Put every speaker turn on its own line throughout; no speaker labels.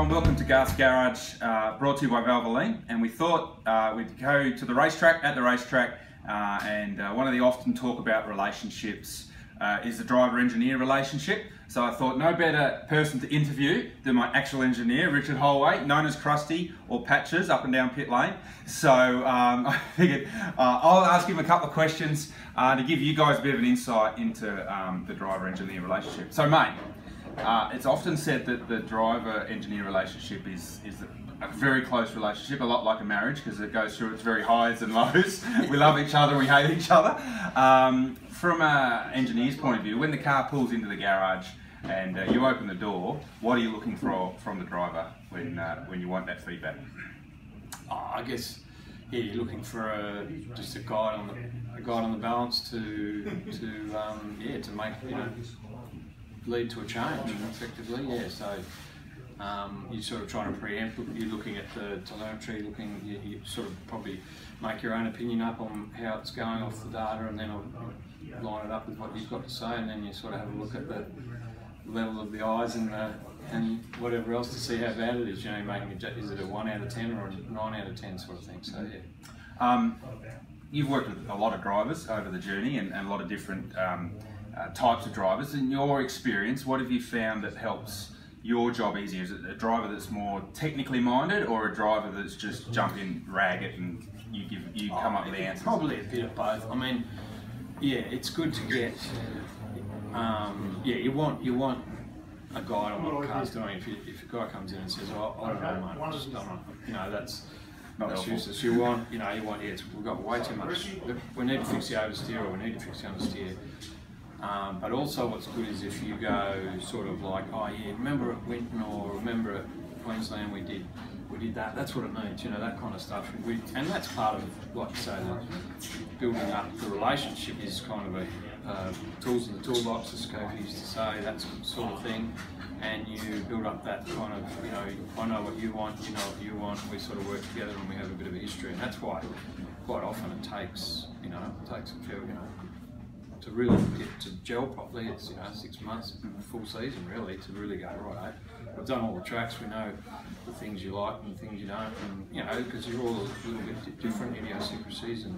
everyone, welcome to Garth's Garage, brought to you by Valvoline. And we thought we'd go to the racetrack, and one of the often talk about relationships is the driver-engineer relationship. So I thought no better person to interview than my actual engineer, Richard Hollway, known as Crusty or Patches up and down pit lane. So I figured I'll ask him a couple of questions to give you guys a bit of an insight into the driver-engineer relationship. So mate, it's often said that the driver-engineer relationship is a very close relationship, a lot like a marriage, because it goes through its very highs and lows. We love each other, we hate each other. From an engineer's point of view, when the car pulls into the garage and you open the door, what are you looking for from the driver when you want that feedback?
I guess you're looking for just a guide on the balance to make lead to a change effectively. Yeah, so you're sort of trying to preempt. You're looking at the telemetry, you sort of probably make your own opinion up on how it's going off the data, and then line it up with what you've got to say, and then you sort of have a look at the level of the eyes and whatever else to see how bad it is. You know, is it a 1 out of 10 or a 9 out of 10 sort of thing. So yeah.
You've worked with a lot of drivers over the journey and a lot of different types of drivers. In your experience, what have you found that helps your job easier? Is it a driver that's more technically minded, or a driver that's just jump in, rag it, and you come up with the answers?
Probably a bit of both. I mean, yeah, it's good to get. You want a guide on what the car's doing. If a guy comes in and says, "Oh, I don't know, mate, just don't," that's useless. You want, we've got way too much. We need to fix the oversteer, or we need to fix the understeer. But also what's good is if you go sort of like, oh yeah, remember at Winton or remember at Queensland we did that, that's what it means, that kind of stuff. And that's part of, like you say, building up the relationship is kind of a tools in the toolbox, as Garth used to say, that sort of thing. And you build up that kind of, I know what you want, you know what you want, we sort of work together and we have a bit of a history. And that's why quite often it takes, a few, to really get to gel properly, it's 6 months, full season really, to really go, right, we've done all the tracks, we know the things you like and the things you don't, and because you're all a little bit different idiosyncrasies, and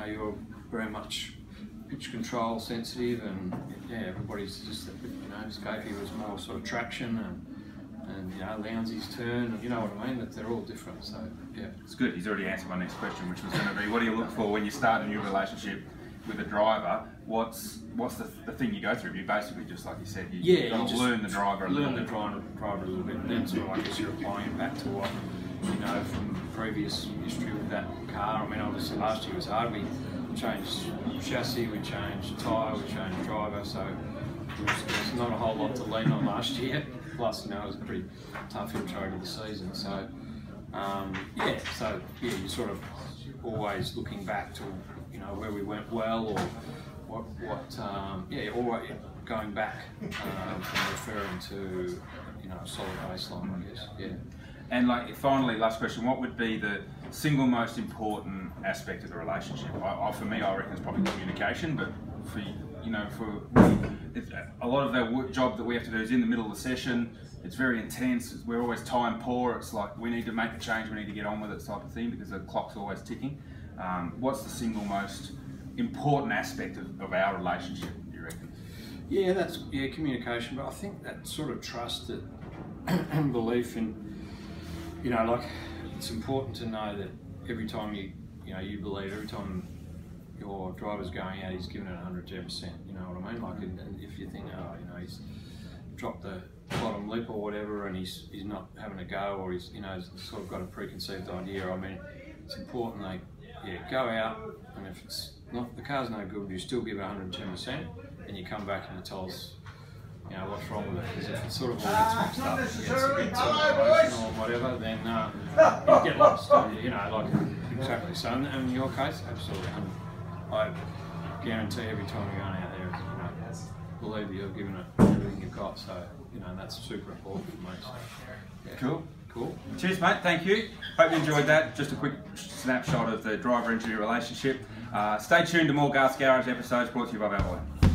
you're very much pitch control sensitive, and everybody's just, Scapey was more sort of traction, and Lownsy's turn, you know what I mean, that they're all different, so yeah. It's
good, he's already answered my next question, which was going to be, what do you look for when you start a new relationship with a driver? What's the thing you go through? You basically, just like you said, you just learn the driver a little bit.
And then sort of, I guess, you're applying it back to what from previous history with that car. I mean, obviously last year was hard. We changed chassis, we changed tyre, we changed driver, so there's not a whole lot to lean on last year. Plus, it was a pretty tough intro to the season. So you're sort of always looking back to where we went well, or going back and referring to a solid baseline, I guess. Yeah.
And finally, last question: what would be the single most important aspect of the relationship? For me, I reckon it's probably communication. But for a lot of our job that we have to do is in the middle of the session. It's very intense. We're always time poor. It's like we need to make a change. We need to get on with it, type of thing, because the clock's always ticking. What's the single most important aspect of our relationship, do you reckon?
Yeah, that's communication, but I think that sort of trust and belief in, it's important to know that every time you believe, every time your driver's going out, he's giving it 110%, you know what I mean? If you think, he's dropped the bottom lip or whatever, and he's not having a go, or he's sort of got a preconceived idea. I mean, it's important they go out, and if it's not, the car's no good, you still give it 110%, and you come back and you tell us, what's wrong with it. Because if it's sort of all gets mixed up, it gets emotional or whatever, then you get lost. Exactly. So in your case, absolutely. I guarantee every time you're going out there, believe that you've given it everything you've got. So that's super important for me. So, yeah. Cool.
Cheers, mate. Thank you. Hope you enjoyed that. Just a quick snapshot of the driver-engineer relationship. Stay tuned to more Garth's Garage episodes brought to you by Valvoline.